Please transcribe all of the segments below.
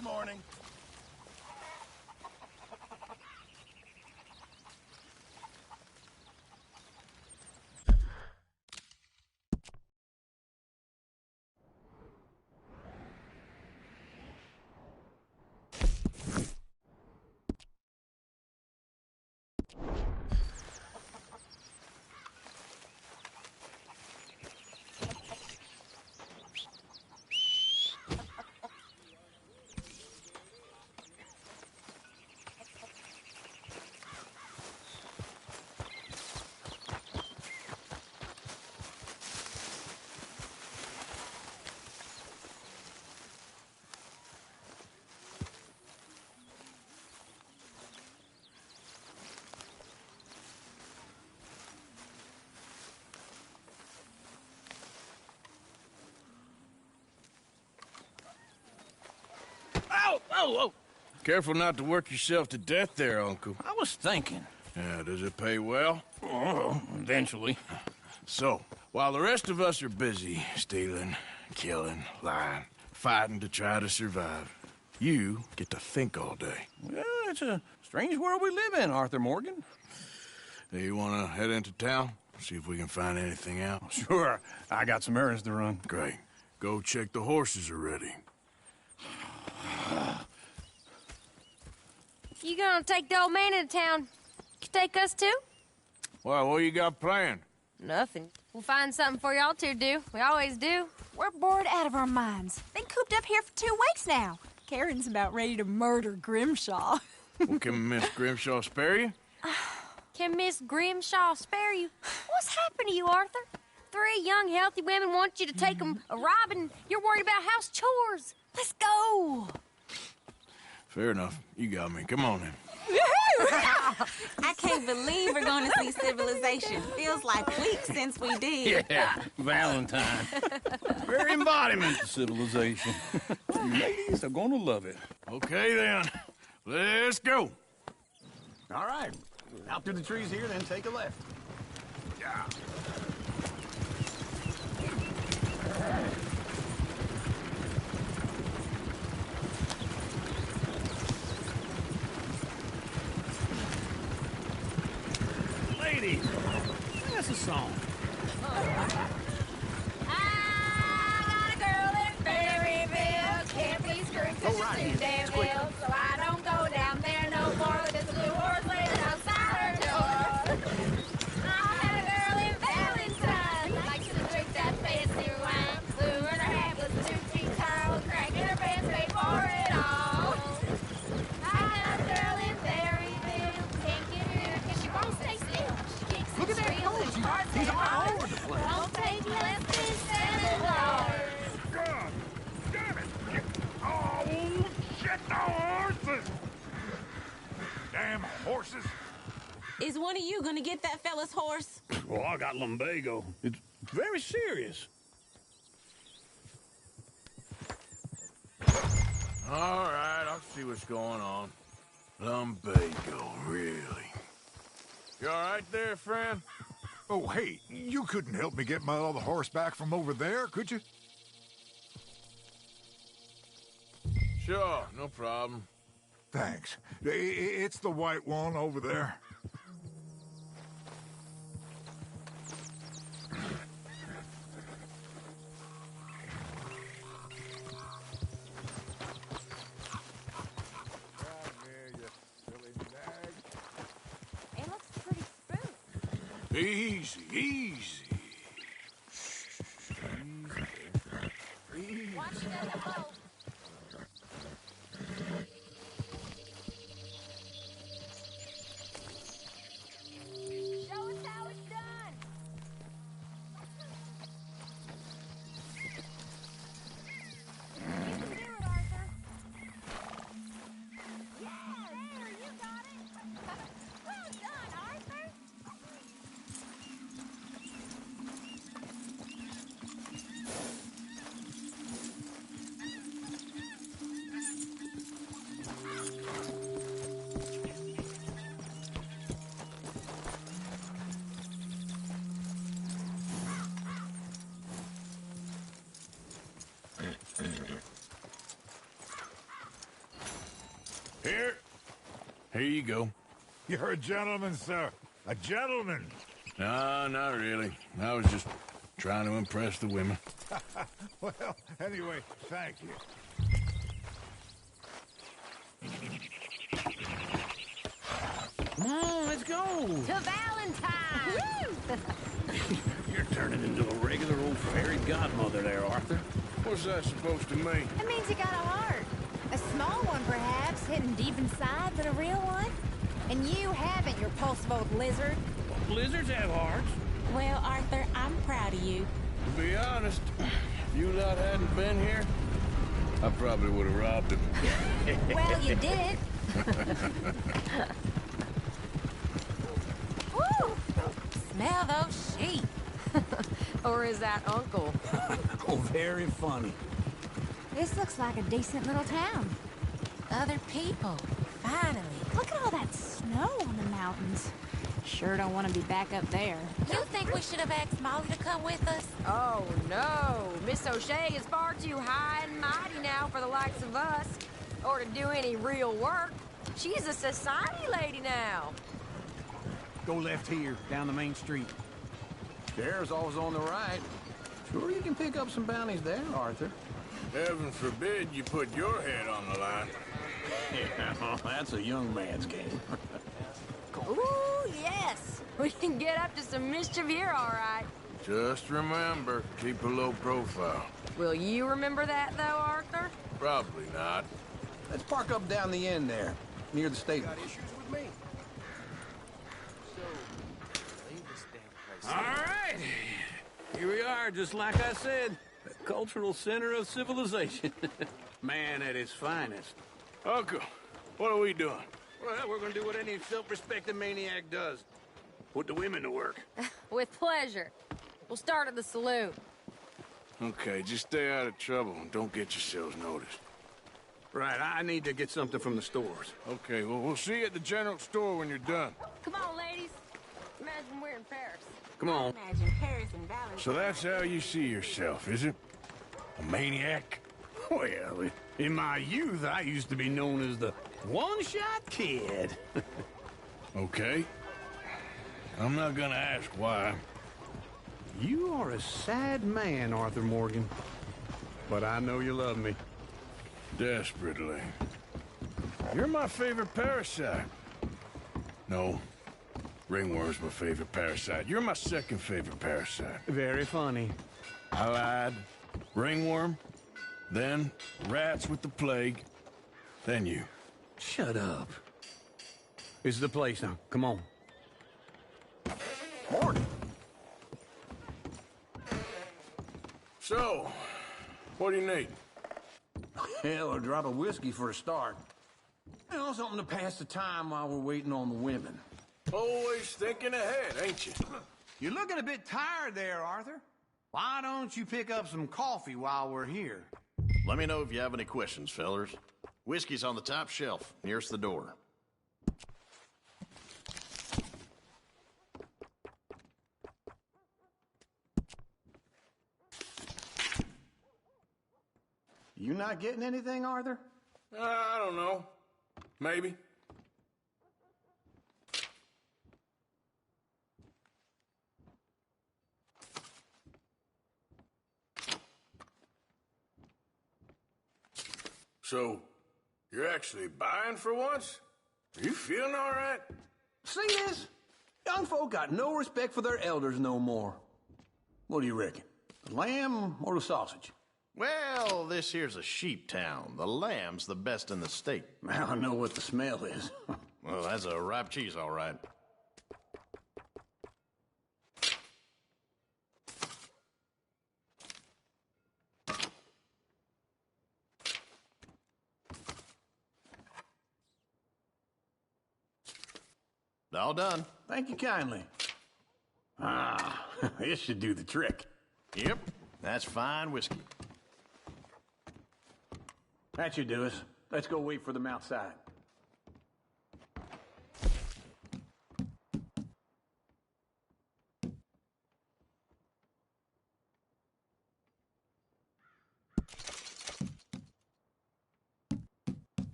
Good morning. Oh! Careful not to work yourself to death there, Uncle. I was thinking. Yeah, does it pay well? Oh, eventually. So, while the rest of us are busy stealing, killing, lying, fighting to try to survive, you get to think all day. Well, it's a strange world we live in, Arthur Morgan. Hey, you want to head into town? See if we can find anything out? Sure. I got some errands to run. Great. Go check the horses are ready. You gonna take the old man into town? You take us too? Well, what you got planned? Nothing. We'll find something for y'all to do. We always do. We're bored out of our minds. Been cooped up here for 2 weeks now. Karen's about ready to murder Grimshaw. Well, can Miss Grimshaw spare you? Can Miss Grimshaw spare you? What's happened to you, Arthur? 3 young, healthy women want you to take them a robbing. You're worried about house chores. Let's go. Fair enough. You got me. Come on then. I can't believe we're going to see civilization. Feels like weeks since we did. Yeah, Valentine. Very embodiment of civilization. You ladies are going to love it. Okay, then. Let's go. All right. Out through the trees here, then take a left. Yeah. Ladies, that's a song. I got a girl in Berryville. Can't be screwed 'cause she's too damn ill. So I don't go down there no more with this blue horse waiting outside her door. I had a girl in Valentine. Likes to drink that fancy wine. Blue in her hat was 2 feet tall. Crack in her pants, paid for it all. I had a girl in Berryville. Can't get her here 'cause she won't stay still. She kicks Look at and that squeals pose. and farts He's and all hollers. over the place. Won't take less than $7. God damn it! Oh, shit, the horses! Damn horses! Is one of you going to get that fella's horse? Well, I got lumbago. It's very serious. All right, I'll see what's going on. Lumbago, really? You all right there, friend? Oh, hey, you couldn't help me get my other horse back from over there, could you? Sure, no problem. Thanks. It's the white one over there. It looks pretty smooth. Easy, easy. Watch that boat. Show us how it's done. You can do it, Arthur. Yeah, there, you got it. Well done, Arthur. Here. Here you go. You're a gentleman, sir. A gentleman. No, not really. I was just trying to impress the women. Well, anyway, thank you. Come on, let's go. To Valentine! You're turning into a regular old fairy godmother there, Arthur. What's that supposed to mean? It means you got a heart. A small one, perhaps, hidden deep inside, but a real one. And you haven't, you repulsive old lizard. Lizards have hearts. Well, Arthur, I'm proud of you. To be honest, if you lot hadn't been here, I probably would have robbed him. Well, you did. Woo! Smell those sheep. Or is that Uncle? Oh, very funny. This looks like a decent little town. Other people. Finally. Look at all that snow on the mountains. Sure don't want to be back up there. You think we should have asked Molly to come with us? Oh, no. Miss O'Shea is far too high and mighty now for the likes of us. Or to do any real work. She's a society lady now. Go left here, down the main street. There's always on the right. Sure you can pick up some bounties there, Arthur. Heaven forbid you put your head on the line. Yeah, well, that's a young man's game. Ooh, yes. We can get up to some mischief here, all right. Just remember, keep a low profile. Will you remember that, though, Arthur? Probably not. Let's park up down the end there, near the stable. All right. Here we are, just like I said. The cultural center of civilization. Man at his finest. Uncle, what are we doing? Well, we're gonna do what any self-respecting maniac does. Put the women to work. With pleasure. We'll start at the saloon. Okay, just stay out of trouble and don't get yourselves noticed. Right, I need to get something from the stores. Okay, well, we'll see you at the general store when you're done. Come on, ladies. Imagine we're in Paris. Come on. Imagine Paris and Valentine. So that's how you see yourself, is it? A maniac? Well, in my youth, I used to be known as the one-shot kid. Okay. I'm not gonna ask why. You are a sad man, Arthur Morgan. But I know you love me. Desperately. You're my favorite parasite. No. Ringworm's my favorite parasite. You're my second favorite parasite. Very funny. I lied. Ringworm. Then rats with the plague. Then you. Shut up. This is the place now. Come on. Morgan. So, what do you need? Hell, a drop of whiskey for a start. You know, something to pass the time while we're waiting on the women. Always thinking ahead, ain't you? You're looking a bit tired there, Arthur. Why don't you pick up some coffee while we're here? Let me know if you have any questions, fellers. Whiskey's on the top shelf, nearest the door. You not getting anything, Arthur? I don't know. Maybe. So, you're actually buying for once? Are you feeling all right? See this? Young folk got no respect for their elders no more. What do you reckon? The lamb or the sausage? Well, this here's a sheep town. The lamb's the best in the state. I know what the smell is. Well, that's a ripe cheese, all right. All done. Thank you kindly. Ah, this should do the trick. Yep, that's fine whiskey. That should do us. Let's go wait for them outside.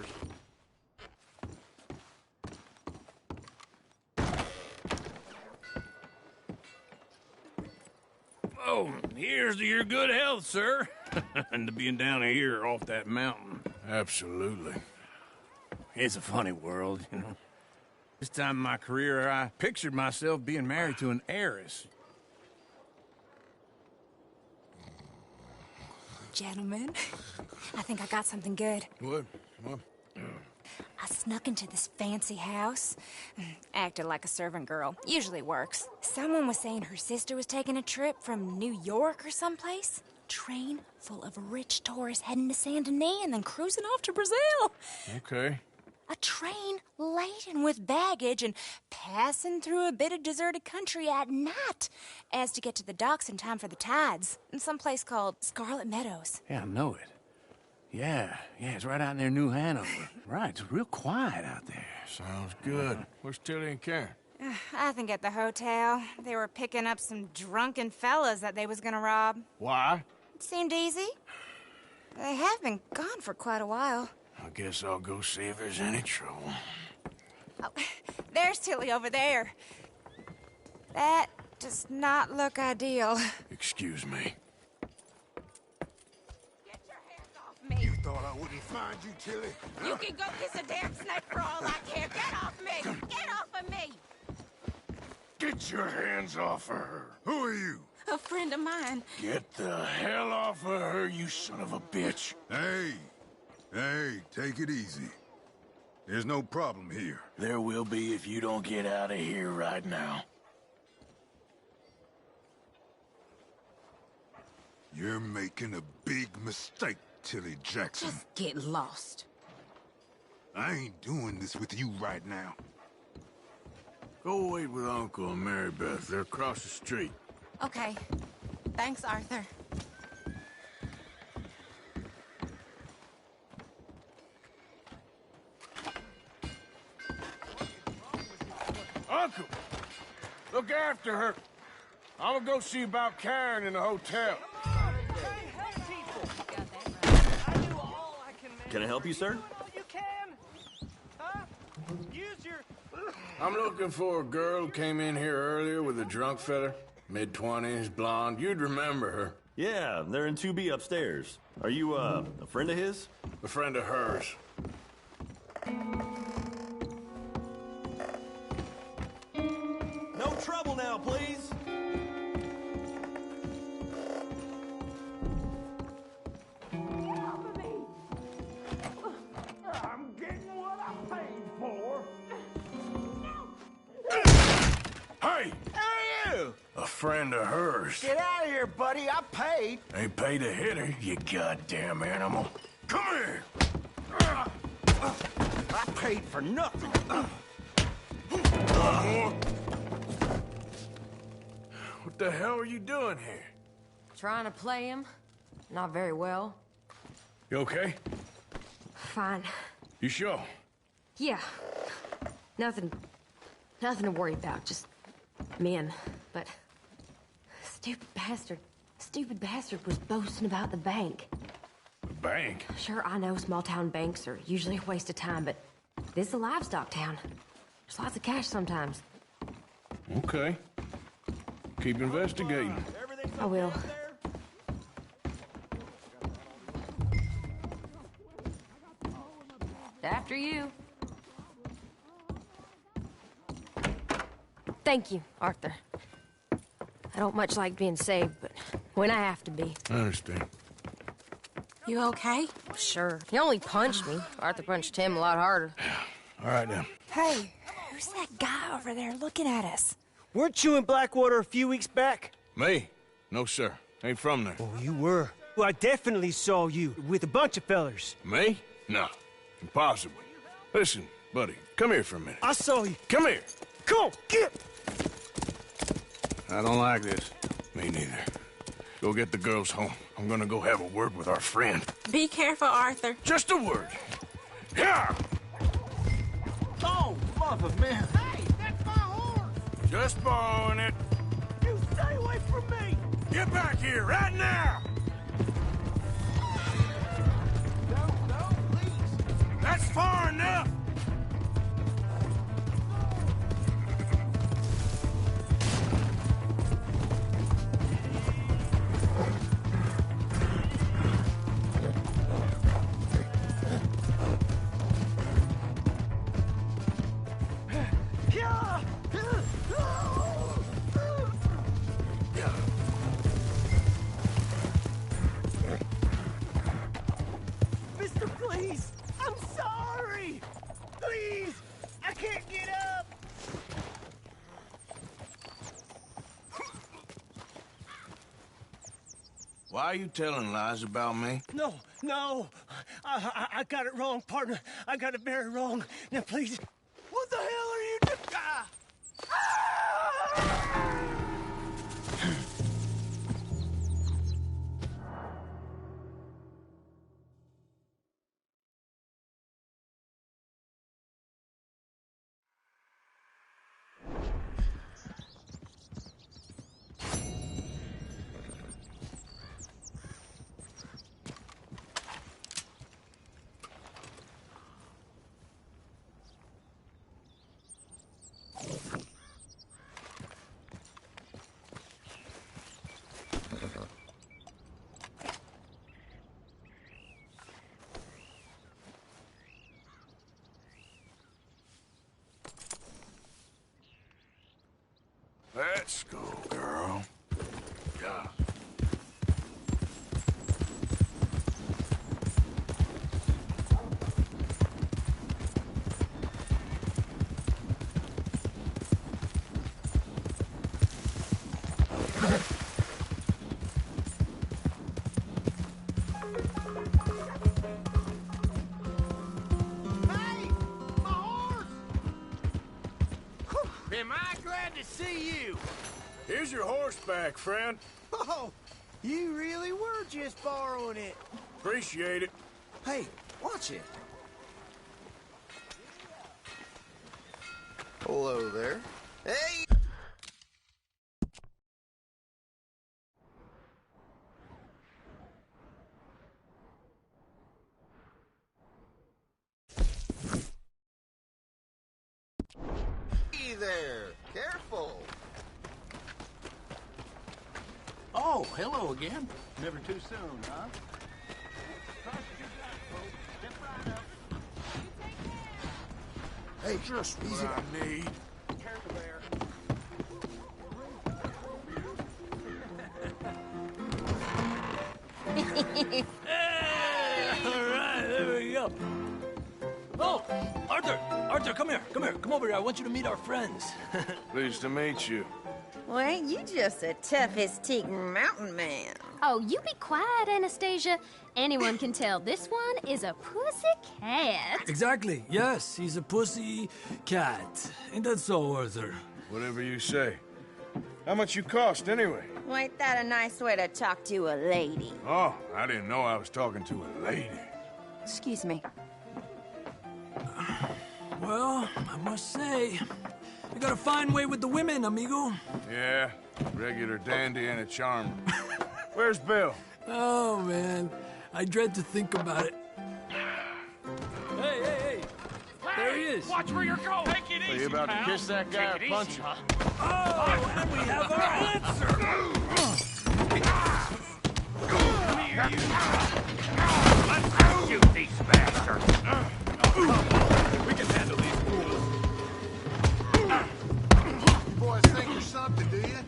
fellers. Oh, here's to your good health, sir. And to being down here off that mountain. Absolutely. It's a funny world, you know. This time in my career, I pictured myself being married to an heiress. Gentlemen, I think I got something good. What? I snuck into this fancy house. Acted like a servant girl. Usually works. Someone was saying her sister was taking a trip from New York or someplace. Train full of rich tourists heading to Saint Denis and then cruising off to Brazil. Okay. A train laden with baggage and passing through a bit of deserted country at night as to get to the docks in time for the tides in some place called Scarlet Meadows. Yeah, I know it. Yeah, it's right out near New Hanover. Right, it's real quiet out there. Sounds good. Where's Tilly and Karen? I think at the hotel. They were picking up some drunken fellas that they was gonna rob. Why? It seemed easy. They have been gone for quite a while. I guess I'll go see if there's any trouble. Oh, there's Tilly over there. That does not look ideal. Excuse me. Get your hands off me. You thought I wouldn't find you, Tilly? You can go kiss a damn snake for all I care. Get off me! Get off of me! Get your hands off of her. Who are you? A friend of mine. Get the hell off of her, you son of a bitch. Hey, take it easy. There's no problem here. There will be if you don't get out of here right now. You're making a big mistake, Tilly Jackson. Just get lost. I ain't doing this with you right now. Go wait with Uncle and Mary Beth. They're across the street. Okay. Thanks, Arthur. Uncle! Look after her. I'm gonna go see about Karen in the hotel. Can I help you, sir? I'm looking for a girl who came in here earlier with a drunk fella. Mid-20s, blonde. You'd remember her. Yeah, they're in 2B upstairs. Are you, a friend of his? A friend of hers. No trouble now, please. I'm getting what I paid for. Hey! Who are you? A friend of hers. Get out of here, buddy. I paid. Ain't paid to hit her, you goddamn animal. Come here! I paid for nothing. What the hell are you doing here? Trying to play him. Not very well. You okay? Fine. You sure? Yeah. Nothing to worry about. Just men. But stupid bastard was boasting about the bank. The bank? Sure, I know small town banks are usually a waste of time, but this is a livestock town. There's lots of cash sometimes. Okay. Keep investigating. I will. After you. Thank you, Arthur. I don't much like being saved, but when I have to be. I understand. You okay? Sure. He only punched me. Arthur punched him a lot harder. All right, then. Hey, who's that guy over there looking at us? Weren't you in Blackwater a few weeks back? Me? No, sir. Ain't from there. Oh, you were. Well, I definitely saw you with a bunch of fellers. Me? No. Impossible. Listen, buddy, come here for a minute. I saw you. Come here. Come on, get! I don't like this. Me neither. Go get the girls home. I'm gonna go have a word with our friend. Be careful, Arthur. Just a word. Yeah! Oh, mother, man. Hey, that's my horse! Just borrowing it. You stay away from me! Get back here right now! No, please. That's That's far enough! Mister, please! I'm sorry! Please! I can't get up! Why are you telling lies about me? No! I got it wrong, partner. I got it very wrong. Now, please. What the hell are you doing? Let's go, girl. Yeah. Am I glad to see you? Here's your horseback, friend. Oh, you really were just borrowing it. Appreciate it. Hey, watch it. Hello there. Hey! Hey there! Careful! Oh, hello again. Never too soon, huh? Hey, just what I need. Careful there. Hey! All right, there we go. Oh, Arthur, come here, come over here. I want you to meet our friends. Pleased to meet you. Well, ain't you just the toughest teak mountain man? Oh, you be quiet, Anastasia. Anyone can tell this one is a pussy cat. Exactly. Yes, he's a pussy cat. Ain't that so, Arthur? Whatever you say. How much you cost, anyway? Well, ain't that a nice way to talk to a lady? Oh, I didn't know I was talking to a lady. Excuse me. Well, I must say, you got a fine way with the women, amigo. Yeah, regular dandy and a charmer. Where's Bill? Oh, man. I dread to think about it. Hey! There he is. Watch where you're going. Take it easy, Are you about pal. to kiss that guy or Take it punch easy, him? Oh, and we have our answer. Let's shoot these bastards. We can handle these fools. You boys think you're something, do you?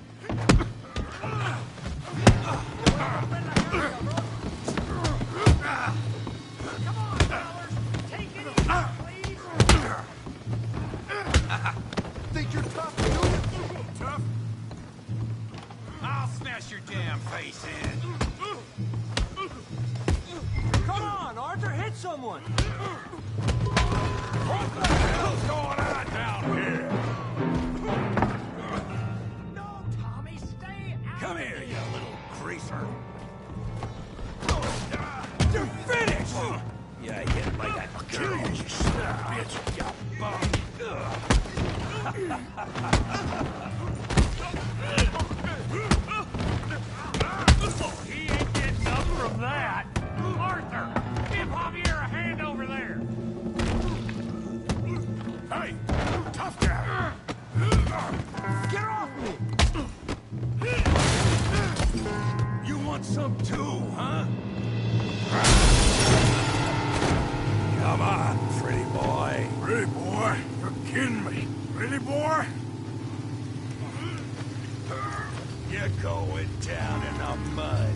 Come on, fellas. Take it easy, please. Think you're tough, do you? Tough? I'll smash your damn face in. Come on, Arthur, hit someone. What the hell's going on down here? No, Tommy, stay out. Come here, you little greaser. You're finished. Yeah, hit like a girl, you son of a bitch, you bum. He ain't getting up from that. Arthur, give Javier a hand over there. some too, huh? Come on, pretty boy. Pretty boy? You're kidding me. Pretty boy? You're going down in the mud.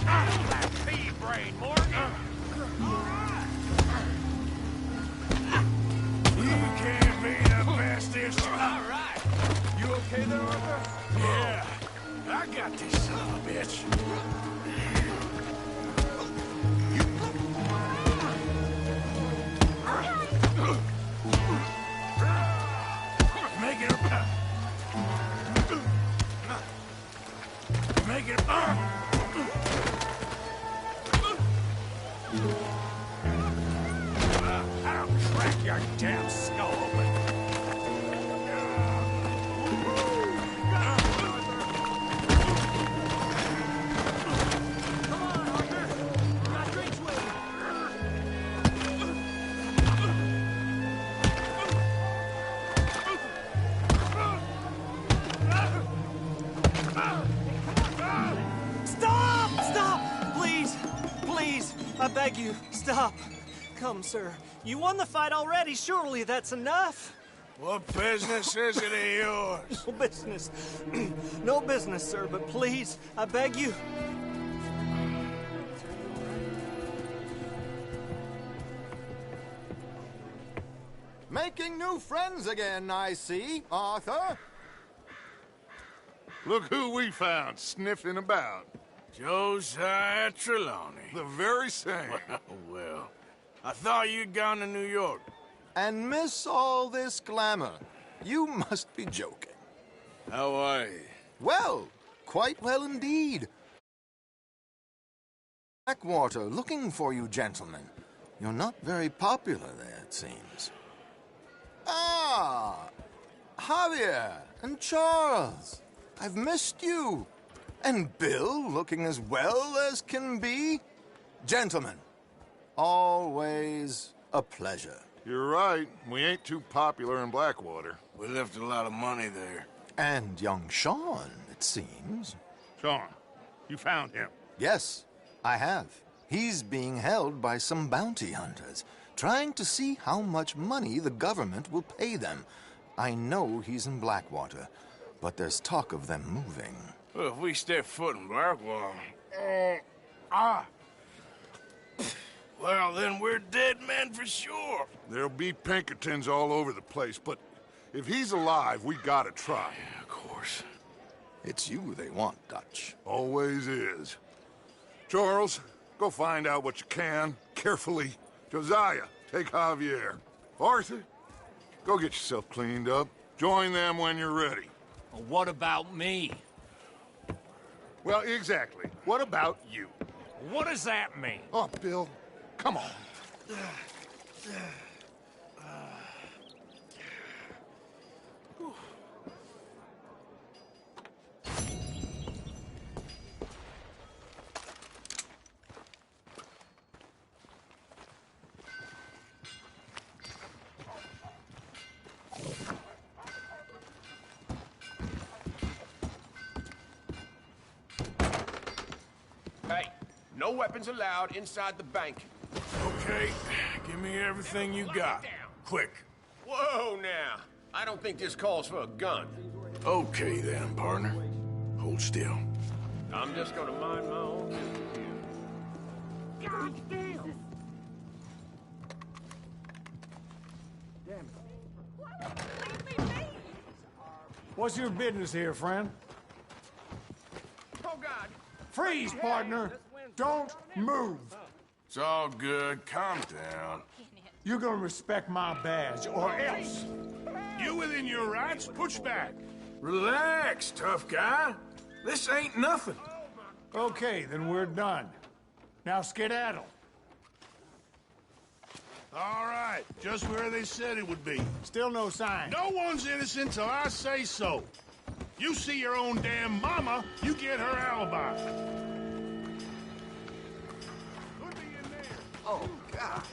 That pea brain, Morgan! You can't be the bestest. All right. You okay there, Arthur? Yeah. I got this son of a bitch. Make it up. Make it up. I'll crack your damn skull open. Come on, Arthur. My drink's waiting. Stop! Stop! Please! Please! I beg you, stop. Come, sir. You won the fight already. Surely that's enough. What business is it of yours? No business. No business, sir, but please, I beg you. Making new friends again, I see, Arthur. Look who we found sniffing about. Josiah Trelawney. The very same. Well, I thought you'd gone to New York. And miss all this glamour. You must be joking. How are you? Well, quite well indeed. Blackwater looking for you, gentlemen. You're not very popular there, it seems. Ah, Javier and Charles. I've missed you. And Bill looking as well as can be. Gentlemen, always a pleasure. You're right. We ain't too popular in Blackwater. We left a lot of money there. And young Sean, it seems. Sean, you found him? Yes, I have. He's being held by some bounty hunters, trying to see how much money the government will pay them. I know he's in Blackwater, but there's talk of them moving. Well, if we step foot in Blackwater... Well, then we're dead men for sure. There'll be Pinkertons all over the place, but if he's alive, we gotta try. Yeah, of course. It's you they want, Dutch. Always is. Charles, go find out what you can, carefully. Josiah, take Javier. Arthur, go get yourself cleaned up. Join them when you're ready. Well, what about me? Well, exactly. What about you? What does that mean? Oh, Bill, come on. Hey, no weapons allowed inside the bank. Okay, give me everything you got. Quick. Whoa, now. I don't think this calls for a gun. Okay then, partner. Hold still. I'm just gonna mind my own business. God damn! What's your business here, friend? Oh, God. Freeze, partner. Don't move. It's all good. Calm down. You're gonna respect my badge, or else. You within your rights? Push back. Relax, tough guy. This ain't nothing. Okay, then we're done. Now skedaddle. All right, just where they said it would be. Still no sign. No one's innocent till I say so. You see your own damn mama, you get her alibi. Could be in there. Oh, God.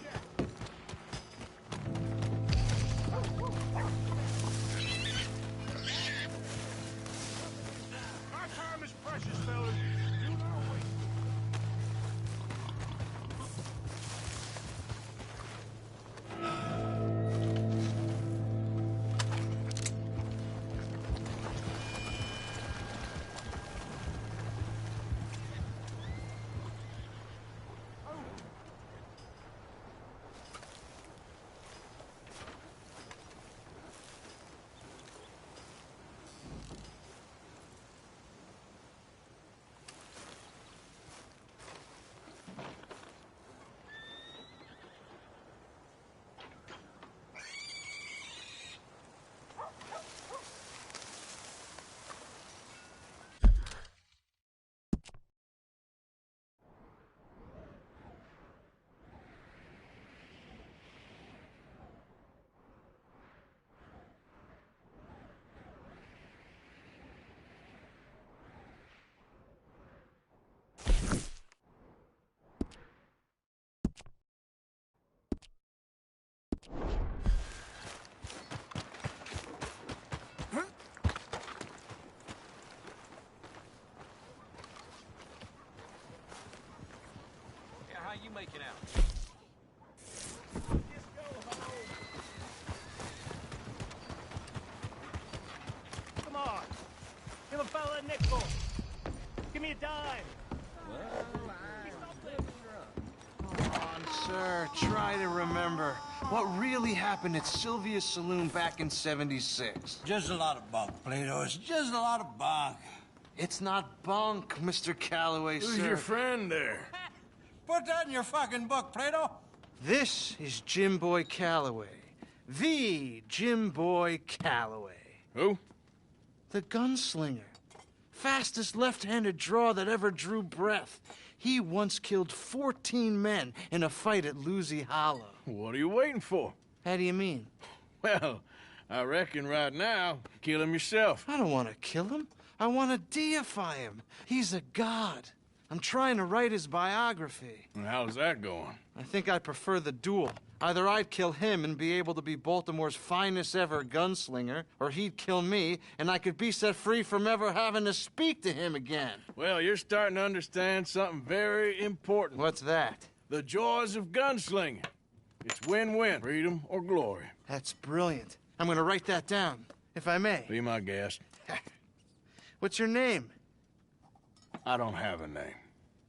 making out? Come on. Give a fella a nickel. Give me a dime. Come on, sir. Try to remember what really happened at Sylvia's Saloon back in '76. Just a lot of bunk, Plato. It's just a lot of bunk. It's not bunk, Mr. Calloway, Who's sir. your friend there? Put that in your fucking book, Plato. This is Jim Boy Calloway. The Jim Boy Calloway. Who? The gunslinger. Fastest left-handed draw that ever drew breath. He once killed 14 men in a fight at Lucy Hollow. What are you waiting for? How do you mean? Well, I reckon right now, kill him yourself. I don't want to kill him. I want to deify him. He's a god. I'm trying to write his biography. And how's that going? I think I prefer the duel. Either I'd kill him and be able to be Baltimore's finest ever gunslinger, or he'd kill me and I could be set free from ever having to speak to him again. Well, you're starting to understand something very important. What's that? The joys of gunslinging. It's win-win, freedom or glory. That's brilliant. I'm going to write that down, if I may. Be my guest. What's your name? I don't have a name.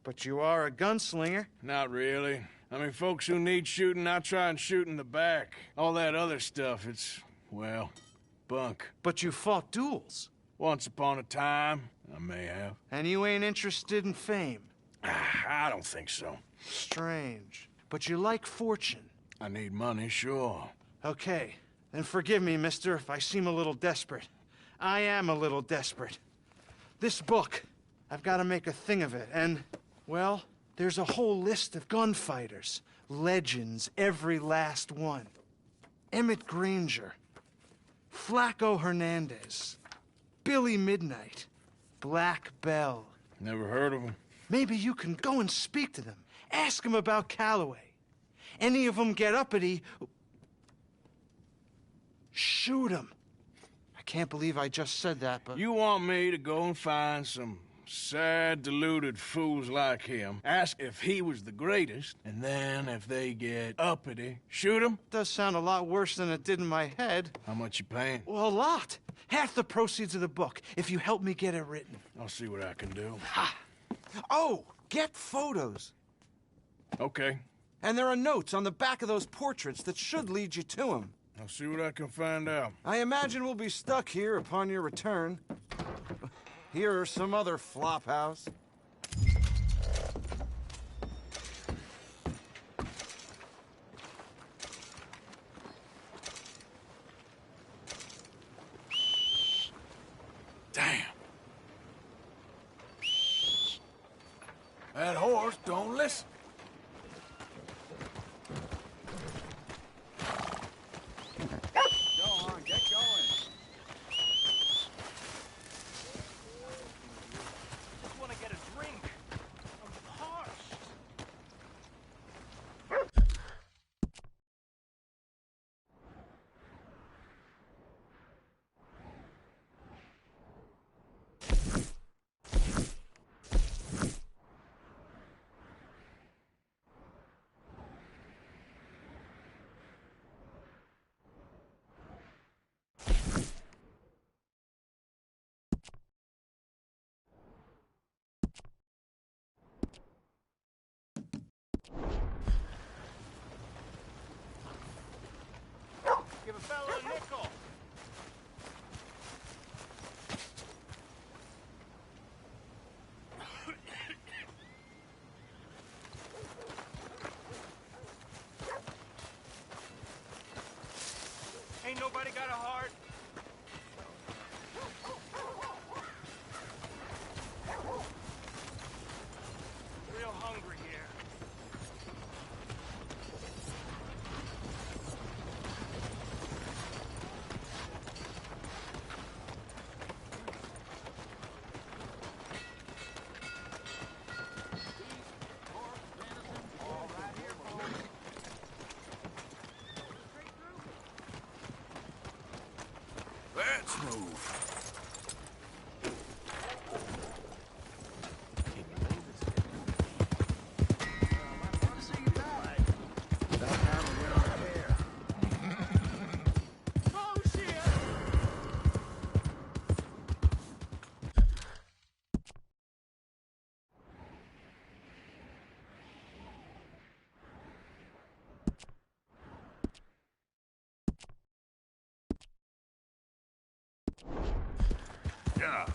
But you are a gunslinger. Not really. I mean, folks who need shooting, I try and shoot in the back. All that other stuff, it's, well, bunk. But you fought duels. Once upon a time, I may have. And you ain't interested in fame. I don't think so. Strange. But you like fortune. I need money, sure. Okay. Then forgive me, mister, if I seem a little desperate. I am a little desperate. This book, I've got to make a thing of it, and, well, there's a whole list of gunfighters. Legends, every last one. Emmett Granger, Flaco Hernandez, Billy Midnight, Black Bell. Never heard of them. Maybe you can go and speak to them. Ask them about Calloway. Any of them get uppity, shoot them. I can't believe I just said that, but... You want me to go and find some sad, deluded fools like him, ask if he was the greatest, and then if they get uppity, shoot him? Does sound a lot worse than it did in my head. How much you paying? Well, a lot. Half the proceeds of the book, if you help me get it written. I'll see what I can do. Ha! Oh, get photos. Okay. And there are notes on the back of those portraits that should lead you to him. I'll see what I can find out. I imagine we'll be stuck here upon your return. Here are some other flophouse. Damn. That horse don't listen. Give a fella a nickel. Ain't nobody got a heart. Real hungry here. Let's move. Yeah.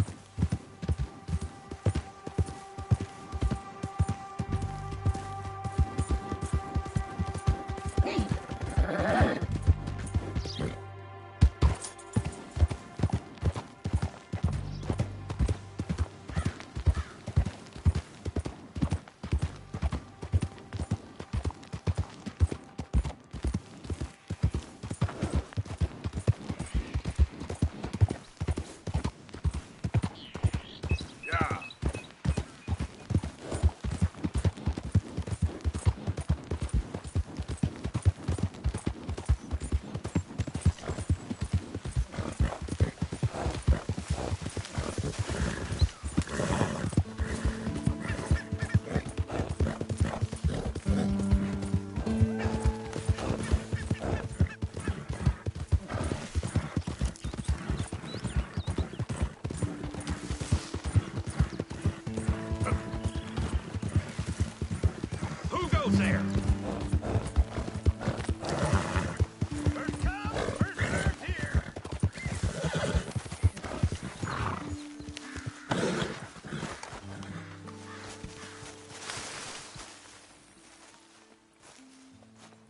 Who goes there?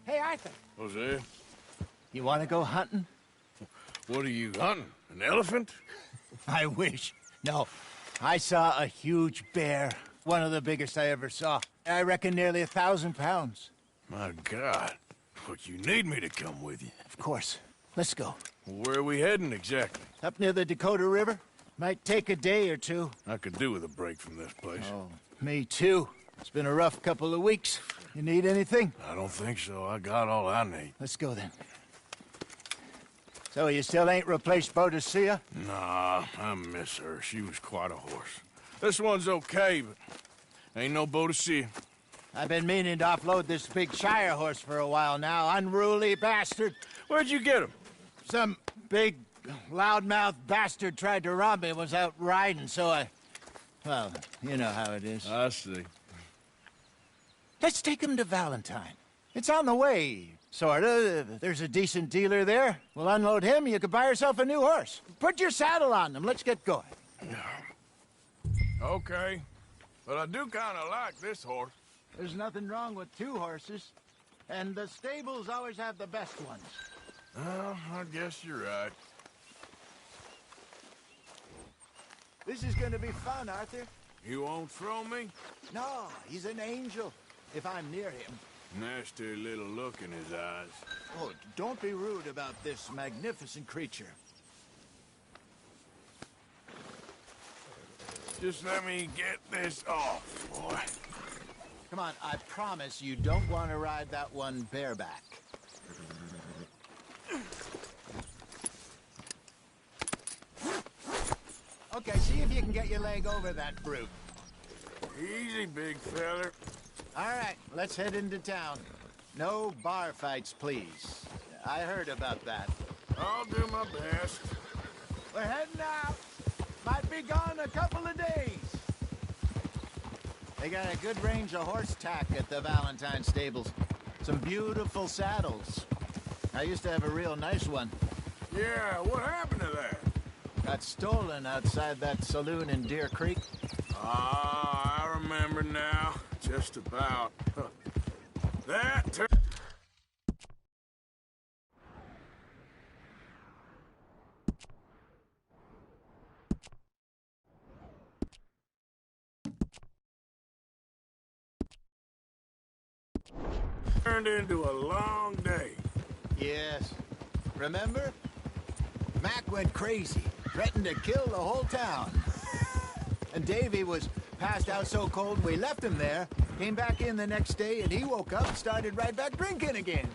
Hey, Arthur. Jose, You want to go hunting? what are you hunting? An elephant? I wish. No. I saw a huge bear. One of the biggest I ever saw. I reckon nearly 1,000 pounds. My God. But you need me to come with you. Of course. Let's go. Where are we heading exactly? Up near the Dakota River. Might take a day or two. I could do with a break from this place. Oh, me too. It's been a rough couple of weeks. You need anything? I don't think so. I got all I need. Let's go then. So you still ain't replaced Boadicea? Nah, I miss her. She was quite a horse. This one's okay, but ain't no Boadicea. I've been meaning to offload this big Shire horse for a while now. Unruly bastard. Where'd you get him? Some big, loudmouth bastard tried to rob me and was out riding, so I... Well, you know how it is. I see. Let's take him to Valentine. It's on the way, sorta. There's a decent dealer there. We'll unload him, you could buy yourself a new horse. Put your saddle on them, let's get going. Okay. But I do kind of like this horse. There's nothing wrong with two horses. And the stables always have the best ones. Well, I guess you're right. This is gonna be fun, Arthur. You won't throw me? No, he's an angel, if I'm near him. Nasty little look in his eyes. Oh, don't be rude about this magnificent creature. Just let me get this off, boy. Come on, I promise you don't want to ride that one bareback. Okay, see if you can get your leg over that brute. Easy, big feller. All right, let's head into town. No bar fights, please. I heard about that. I'll do my best. We're heading out. Might be gone a couple of days. They got a good range of horse tack at the Valentine stables. Some beautiful saddles. I used to have a real nice one. Yeah, what happened to that? Got stolen outside that saloon in Deer Creek. Ah, I remember now. Just about. That turned into a long day. Yes. Remember? Mac went crazy, threatened to kill the whole town. And Davy was passed out so cold we left him there, came back in the next day, and he woke up and started right back drinking again.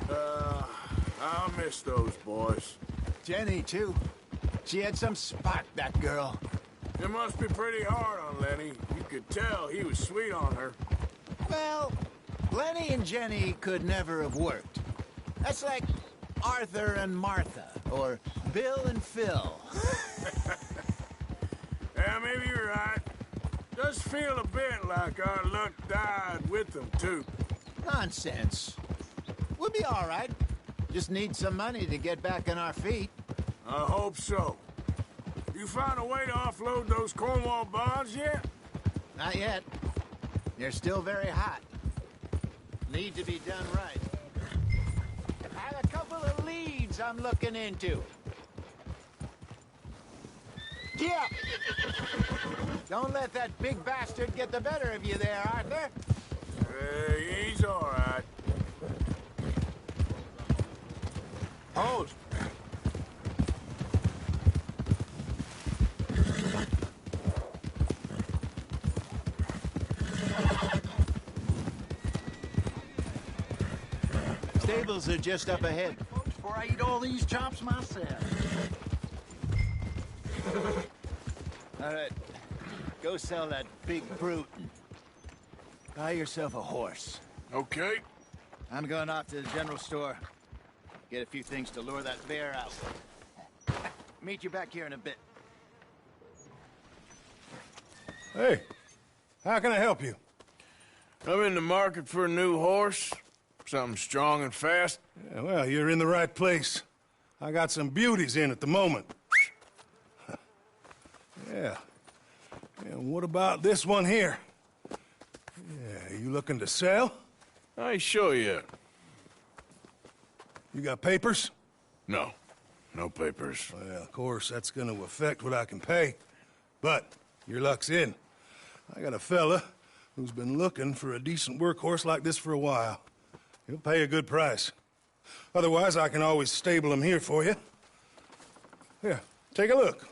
I'll miss those boys. Jenny, too. She had some spark, that girl. It must be pretty hard on Lenny. You could tell he was sweet on her. Well, Lenny and Jenny could never have worked. That's like Arthur and Martha, or Bill and Phil. Yeah, maybe you're right. Does feel a bit like our luck died with them, too. Nonsense. We'll be all right. Just need some money to get back on our feet. I hope so. You found a way to offload those Cornwall bonds yet? Not yet. They're still very hot. Need to be done right. I have a couple of leads I'm looking into. Yeah. Don't let that big bastard get the better of you there, Arthur. He's all right. Hold. Stables are just up ahead. Before I eat all these chops myself. All right. Go sell that big brute and buy yourself a horse. Okay. I'm going off to the general store. Get a few things to lure that bear out. Meet you back here in a bit. Hey, how can I help you? I'm in the market for a new horse. Something strong and fast. Yeah, well, you're in the right place. I got some beauties in at the moment. Yeah. And what about this one here? Yeah, you looking to sell? I show you. You got papers? No. No papers. Well, of course, that's gonna affect what I can pay. But your luck's in. I got a fella who's been looking for a decent workhorse like this for a while. He'll pay a good price. Otherwise, I can always stable him here for you. Here, take a look.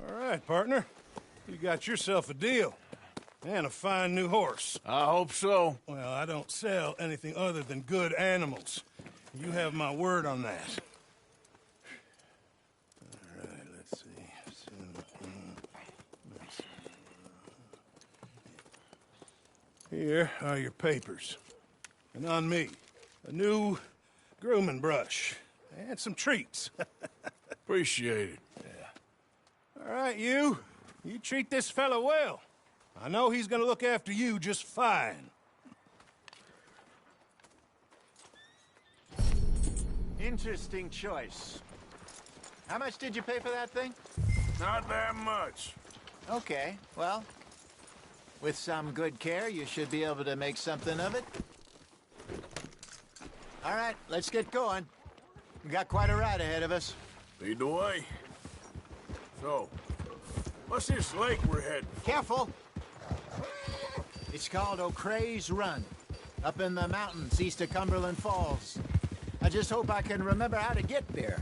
All right, partner. You got yourself a deal. And a fine new horse. I hope so. Well, I don't sell anything other than good animals. You have my word on that. All right, let's see. Here are your papers. And on me, a new grooming brush. And some treats. Appreciate it. Yeah. All right, you. You treat this fella well. I know he's gonna look after you just fine. Interesting choice. How much did you pay for that thing? Not that much. Okay, well, with some good care, you should be able to make something of it. All right, let's get going. We got quite a ride ahead of us. Lead the way. So, what's this lake we're heading? Careful! It's called O'Creagh's Run, up in the mountains east of Cumberland Falls. I just hope I can remember how to get there.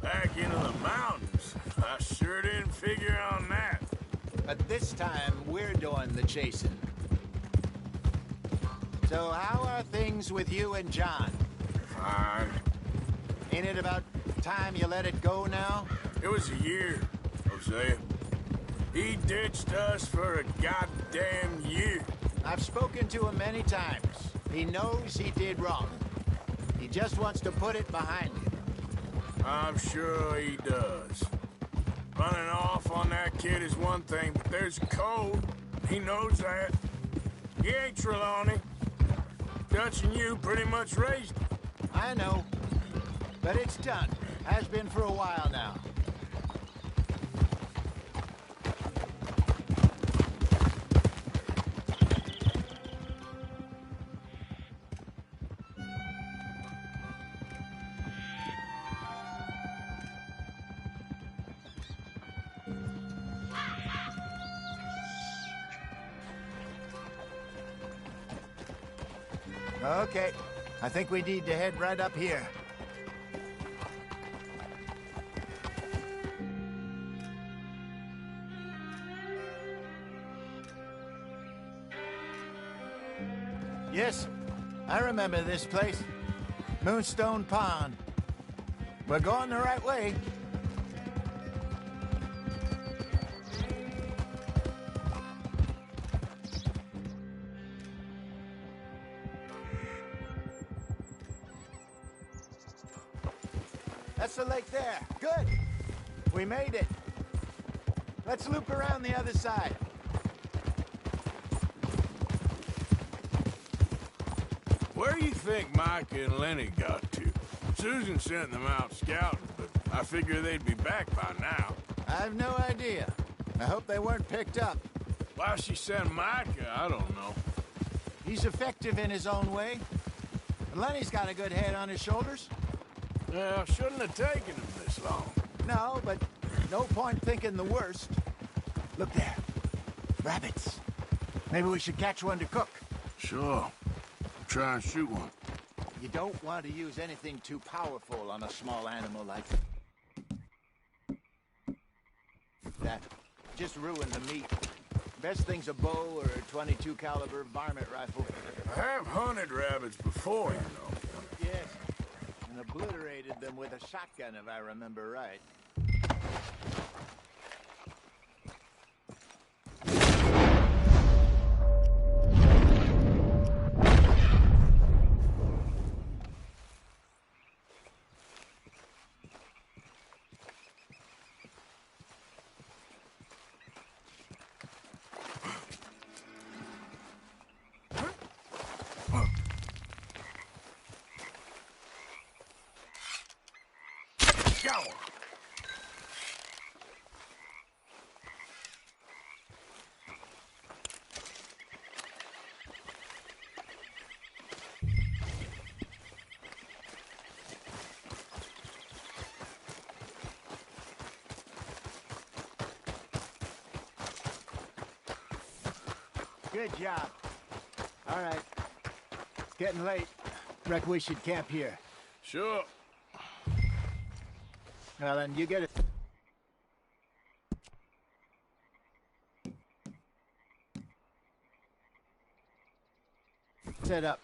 Back into the mountains. I sure didn't figure on that. But this time, we're doing the chasing. So how are things with you and John? Fine. Ain't it about time you let it go now? It was a year, Hosea. He ditched us for a goddamn year. I've spoken to him many times. He knows he did wrong. He just wants to put it behind him. I'm sure he does. Running off on that kid is one thing, but there's a code. He knows that. He ain't Trelawney. Dutch and you pretty much raised him. I know. But it's done. Has been for a while now. Okay. I think we need to head right up here. Yes, I remember this place. Moonstone Pond. We're going the right way. That's the lake there. Good. We made it. Let's loop around the other side. Where do you think Micah and Lenny got to? Susan sent them out scouting, but I figure they'd be back by now. I've no idea. I hope they weren't picked up. Why she sent Micah, I don't know. He's effective in his own way. And Lenny's got a good head on his shoulders. Well, shouldn't have taken him this long. No, but no point thinking the worst. Look there. Rabbits. Maybe we should catch one to cook. Sure. Try and shoot one. You don't want to use anything too powerful on a small animal like that. Just ruin the meat. Best thing's a bow or a 22 caliber varmint rifle. I have hunted rabbits before, you know. Yes. And obliterated them with a shotgun, if I remember right. Good job. All right. It's getting late. Reckon we should camp here. Sure. Well, then you get it. Set up.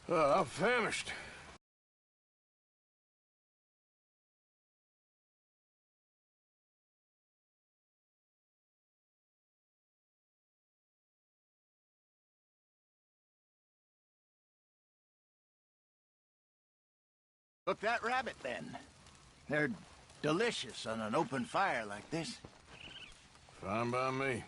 I'm famished. Cook that rabbit, then. They're delicious on an open fire like this. Fine by me.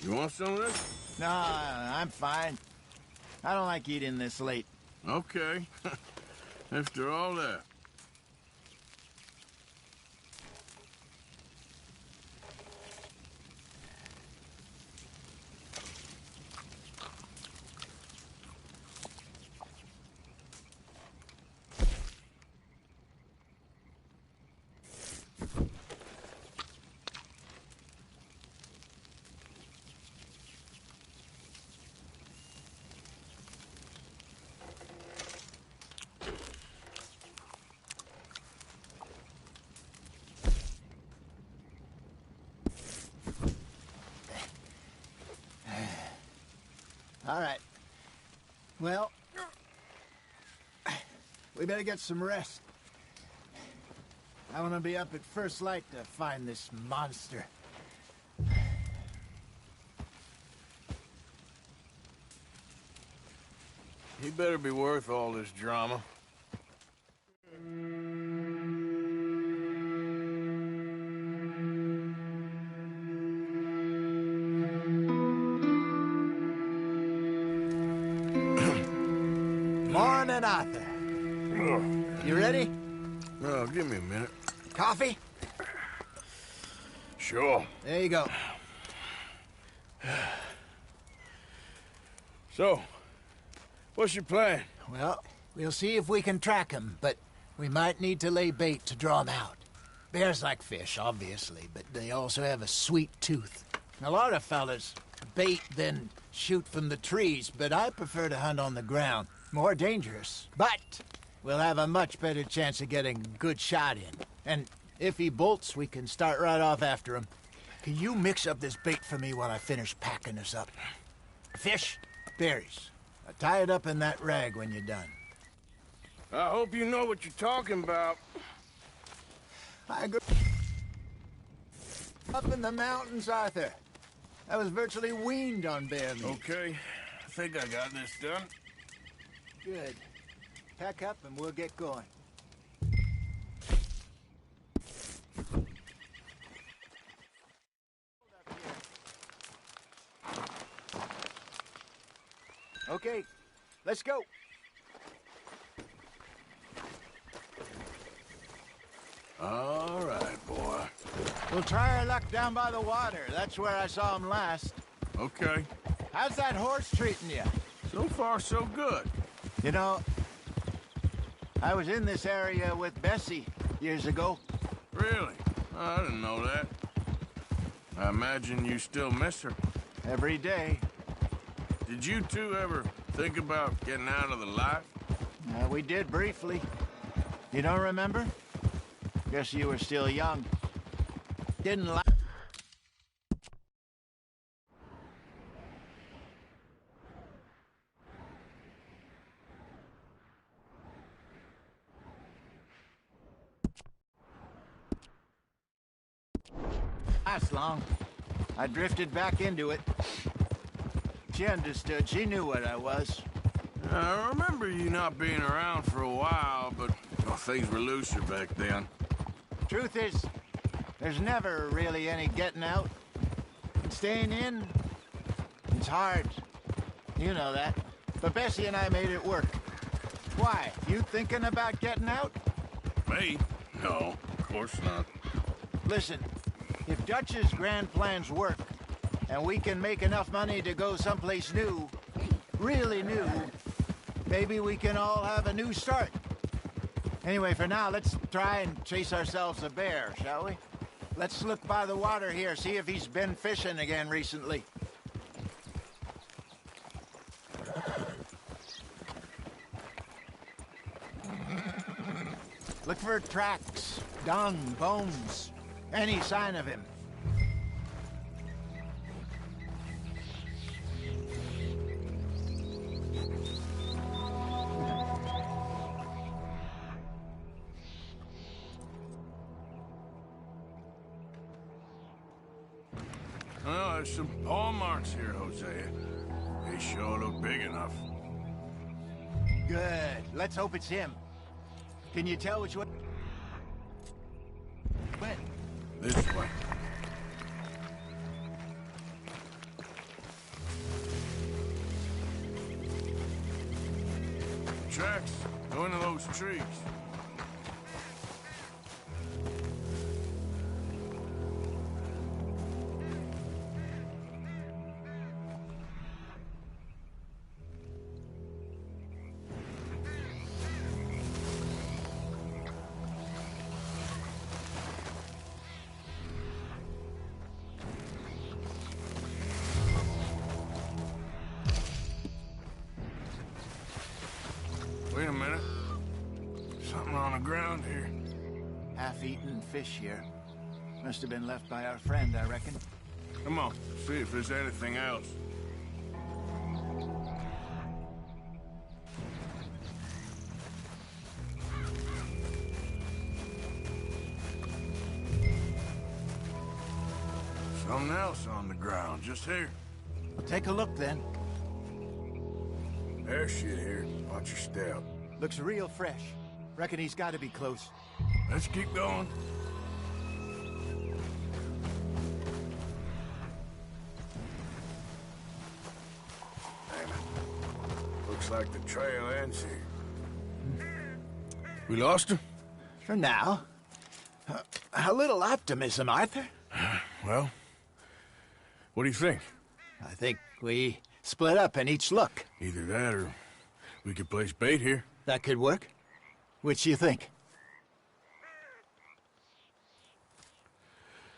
You want some of this? No, I'm fine. I don't like eating this late. Okay. After all that. All right. Well, we better get some rest. I want to be up at first light to find this monster. He better be worth all this drama. Morning, Arthur. You ready? Oh, give me a minute. Coffee? Sure. There you go. So, what's your plan? Well, we'll see if we can track him, but we might need to lay bait to draw him out. Bears like fish, obviously, but they also have a sweet tooth. A lot of fellas bait, then shoot from the trees, but I prefer to hunt on the ground. More dangerous, but we'll have a much better chance of getting a good shot in. And if he bolts, we can start right off after him. Can you mix up this bait for me while I finish packing this up? Fish, berries. Tie it up in that rag when you're done. I hope you know what you're talking about. I grew up in the mountains, Arthur. I was virtually weaned on bear meat. Okay, I think I got this done. Good. Pack up and we'll get going. Okay, let's go. All right, boy. We'll try our luck down by the water. That's where I saw him last. Okay. How's that horse treating you? So far, so good. You know, I was in this area with Bessie years ago. Really? I didn't know that. I imagine you still miss her. Every day. Did you two ever think about getting out of the life? We did briefly. You don't remember? Guess you were still young. Didn't like... last long. I drifted back into it. She understood. She knew what I was. I remember you not being around for a while, but things were looser back then. Truth is, there's never really any getting out. And staying in, it's hard. You know that. But Bessie and I made it work. Why? You thinking about getting out? Me? No, of course not. Listen, if Dutch's grand plans work, and we can make enough money to go someplace new, really new, maybe we can all have a new start. Anyway, for now, let's try and chase ourselves a bear, shall we? Let's look by the water here, see if he's been fishing again recently. Look for tracks, dung, bones, any sign of him. Well, there's some paw marks here, Hosea. They sure look big enough. Good. Let's hope it's him. Can you tell which way? When? This way. tracks go into those trees. Wait a minute. Something on the ground here. Half-eaten fish here. Must have been left by our friend, I reckon. Come on, see if there's anything else. Something else on the ground, just here. Well, take a look, then. There's shit here. Watch your step. Looks real fresh. Reckon he's got to be close. Let's keep going. Damn it. Looks like the trail ends here. We lost him? For now. A little optimism, Arthur. Well, what do you think? I think we split up and each look. Either that or we could place bait here. That could work. Which you think?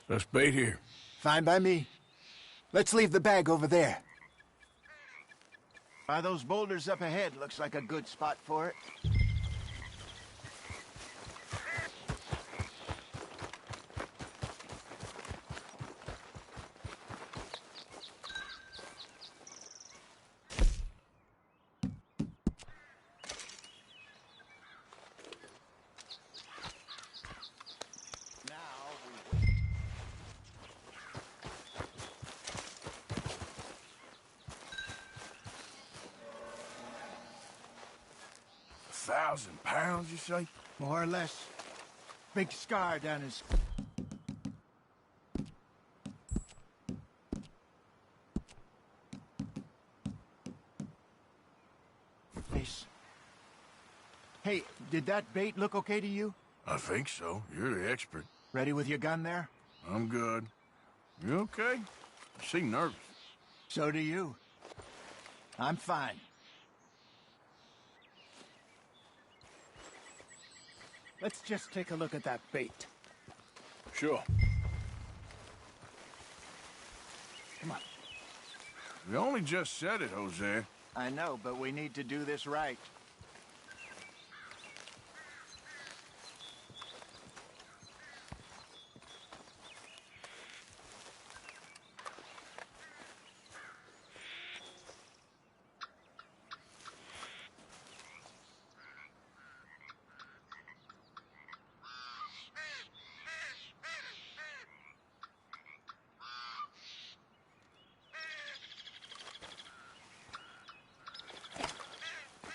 Let's bait here. Fine by me. Let's leave the bag over there. By those boulders up ahead, looks like a good spot for it. £1,000, you say? More or less. Big scar down his... face. Hey, did that bait look okay to you? I think so. You're the expert. Ready with your gun there? I'm good. You okay? You seem nervous. So do you. I'm fine. Let's just take a look at that bait. Sure. Come on. We only just said it, Jose. I know, but we need to do this right.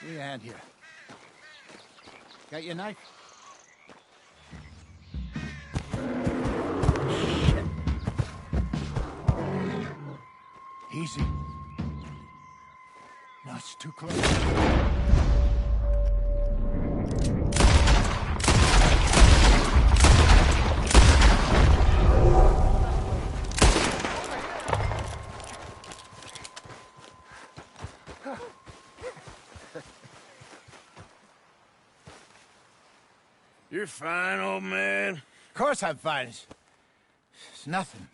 Give me a hand here. Got your knife? Shit. Easy. No, it's too close. You're fine, old man. Of course I'm fine. It's nothing.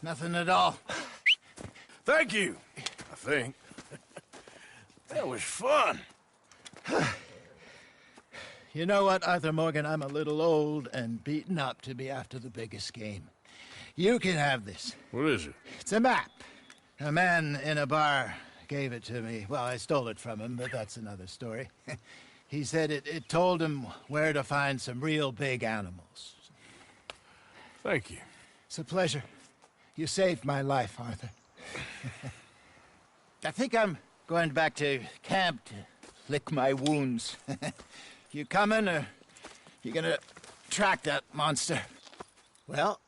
Nothing at all. Thank you, I think. That was fun. You know what, Arthur Morgan? I'm a little old and beaten up to be after the biggest game. You can have this. What is it? It's a map. A man in a bar gave it to me. Well, I stole it from him, but that's another story. He said it told him where to find some real big animals. Thank you. It's a pleasure. You saved my life, Arthur. I think I'm going back to camp to lick my wounds. You coming, or you gonna track that monster? Well,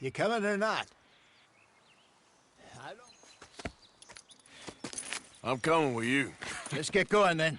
you coming or not? I'm coming with you. Let's get going, then.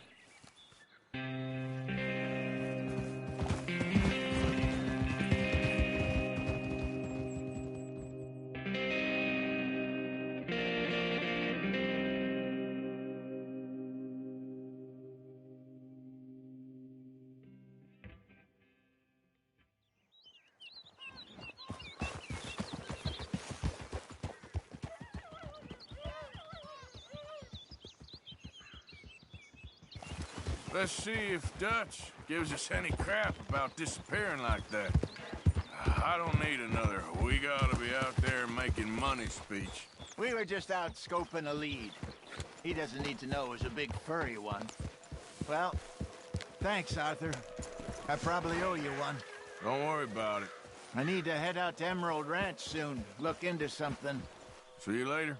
Let's see if Dutch gives us any crap about disappearing like that. I don't need another "we gotta be out there making money" speech. We were just out scoping a lead. He doesn't need to know it was a big furry one. Well, thanks, Arthur. I probably owe you one. Don't worry about it. I need to head out to Emerald Ranch soon. Look into something. See you later.